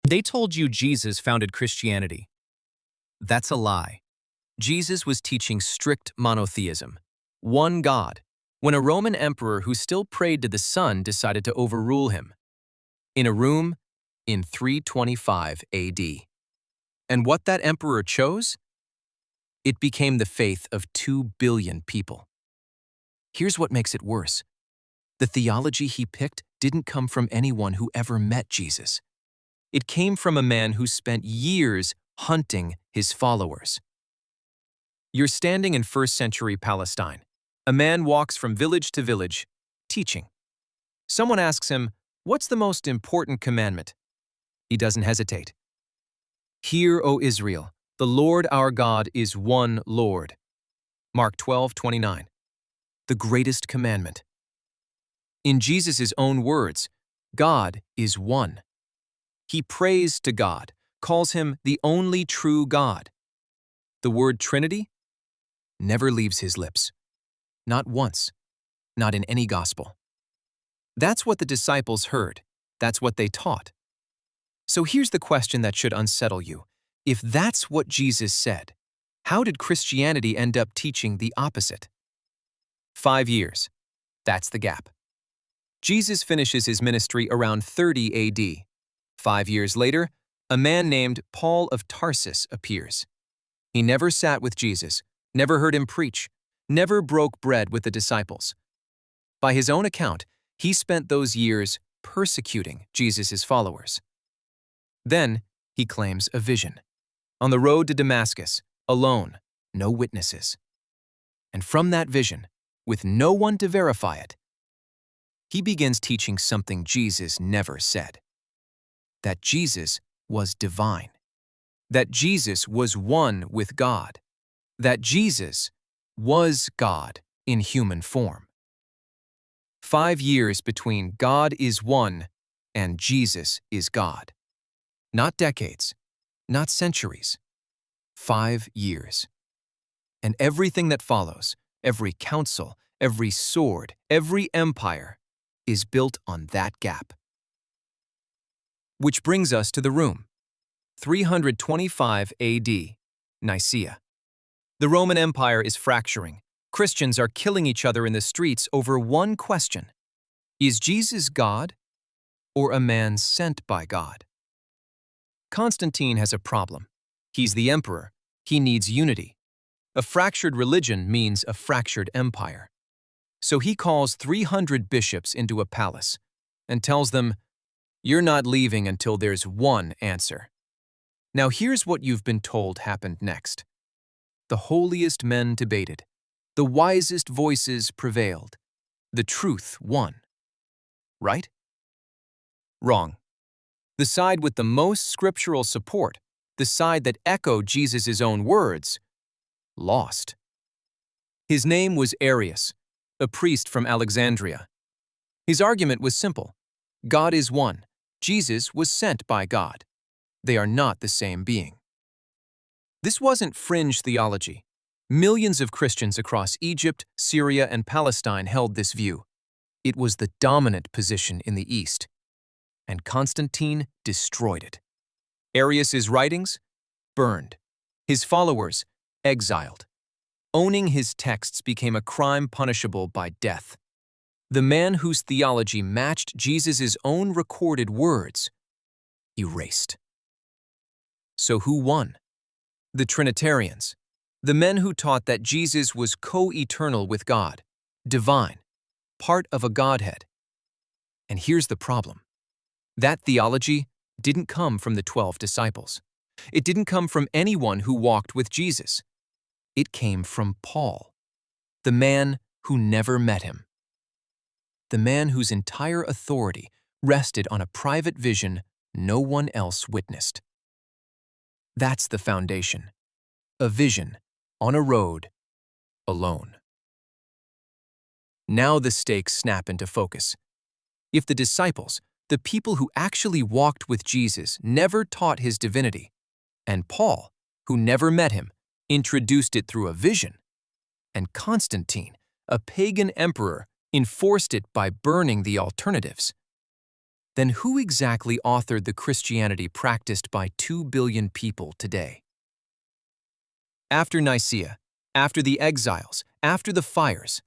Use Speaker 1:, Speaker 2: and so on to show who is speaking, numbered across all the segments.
Speaker 1: They told you Jesus founded Christianity. That's a lie. Jesus was teaching strict monotheism, one God, when a Roman emperor who still prayed to the sun decided to overrule him. In a room in 325 AD. And what that emperor chose? It became the faith of 2 billion people. Here's what makes it worse. The theology he picked didn't come from anyone who ever met Jesus. It came from a man who spent years hunting his followers. You're standing in first-century Palestine. A man walks from village to village, teaching. Someone asks him, "What's the most important commandment?" He doesn't hesitate. "Hear, O Israel, the Lord our God is one Lord." Mark 12:29. The greatest commandment. In Jesus' own words, God is one. He prays to God, calls him the only true God. The word Trinity never leaves his lips. Not once. Not in any gospel. That's what the disciples heard. That's what they taught. So here's the question that should unsettle you. If that's what Jesus said, how did Christianity end up teaching the opposite? 5 years. That's the gap. Jesus finishes his ministry around 30 AD. 5 years later, a man named Paul of Tarsus appears. He never sat with Jesus, never heard him preach, never broke bread with the disciples. By his own account, he spent those years persecuting Jesus' followers. Then, he claims a vision. On the road to Damascus, alone, no witnesses. And from that vision, with no one to verify it, he begins teaching something Jesus never said. That Jesus was divine. That Jesus was one with God. That Jesus was God in human form. 5 years between God is one and Jesus is God. Not decades, not centuries. 5 years. And everything that follows, every council, every sword, every empire, is built on that gap. Which brings us to the room. 325 AD, Nicaea. The Roman Empire is fracturing. Christians are killing each other in the streets over one question. Is Jesus God or a man sent by God? Constantine has a problem. He's the emperor. He needs unity. A fractured religion means a fractured empire. So he calls 300 bishops into a palace and tells them, "You're not leaving until there's one answer." Now here's what you've been told happened next. The holiest men debated. The wisest voices prevailed. The truth won. Right? Wrong. The side with the most scriptural support, the side that echoed Jesus' own words, lost. His name was Arius, a priest from Alexandria. His argument was simple. God is one. Jesus was sent by God. They are not the same being. This wasn't fringe theology. Millions of Christians across Egypt, Syria, and Palestine held this view. It was the dominant position in the East. And Constantine destroyed it. Arius' writings? Burned. His followers? Exiled. Owning his texts became a crime punishable by death. The man whose theology matched Jesus' own recorded words, erased. So who won? The Trinitarians, the men who taught that Jesus was co-eternal with God, divine, part of a Godhead. And here's the problem. That theology didn't come from the 12 disciples. It didn't come from anyone who walked with Jesus. It came from Paul, the man who never met him. The man whose entire authority rested on a private vision no one else witnessed. That's the foundation. A vision, on a road, alone. Now the stakes snap into focus. If the disciples, the people who actually walked with Jesus, never taught his divinity, and Paul, who never met him, introduced it through a vision, and Constantine, a pagan emperor, enforced it by burning the alternatives, Then who exactly authored the Christianity practiced by 2 billion people today? After Nicaea, after the exiles, after the fires,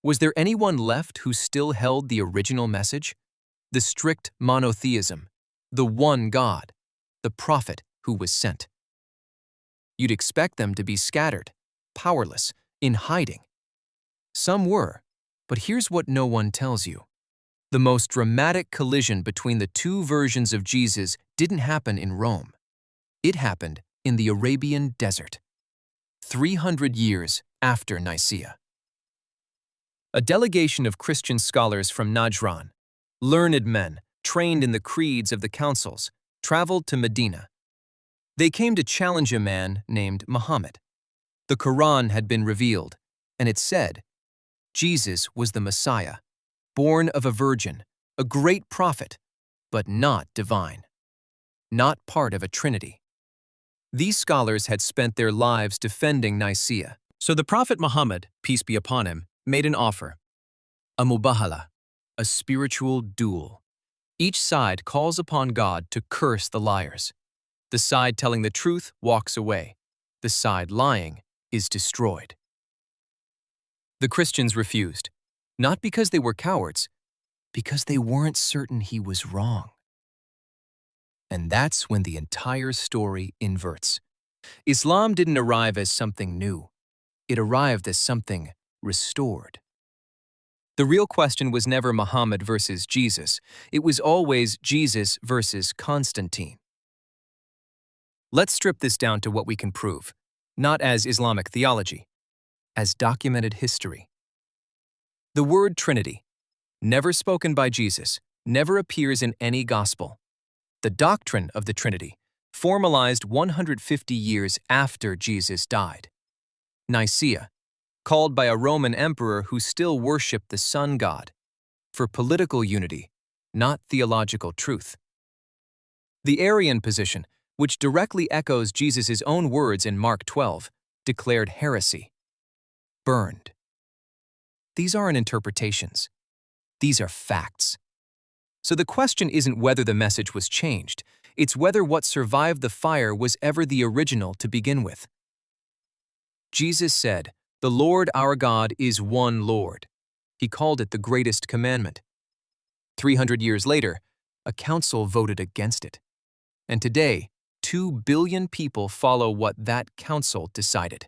Speaker 1: was there anyone left who still held the original message? The strict monotheism, the one God, the prophet who was sent. You'd expect them to be scattered, powerless, in hiding. Some were, but here's what no one tells you. The most dramatic collision between the two versions of Jesus didn't happen in Rome. It happened in the Arabian desert, 300 years after Nicaea. A delegation of Christian scholars from Najran, learned men trained in the creeds of the councils, traveled to Medina. They came to challenge a man named Muhammad. The Quran had been revealed, and it said, Jesus was the Messiah, born of a virgin, a great prophet, but not divine, not part of a trinity. These scholars had spent their lives defending Nicaea. So the Prophet Muhammad, peace be upon him, made an offer, a mubahala, a spiritual duel. Each side calls upon God to curse the liars. The side telling the truth walks away. The side lying is destroyed. The Christians refused, not because they were cowards, because they weren't certain he was wrong. And that's when the entire story inverts. Islam didn't arrive as something new. It arrived as something restored. The real question was never Muhammad versus Jesus. It was always Jesus versus Constantine. Let's strip this down to what we can prove, not as Islamic theology, as documented history. The word Trinity, never spoken by Jesus, never appears in any gospel. The doctrine of the Trinity, formalized 150 years after Jesus died. Nicaea, called by a Roman emperor who still worshipped the sun god, for political unity, not theological truth. The Arian position, which directly echoes Jesus' own words in Mark 12, declared heresy. Burned. These aren't interpretations. These are facts. So the question isn't whether the message was changed, it's whether what survived the fire was ever the original to begin with. Jesus said, "The Lord our God is one Lord." He called it the greatest commandment. 300 years later, a council voted against it. And today, 2 billion people follow what that council decided.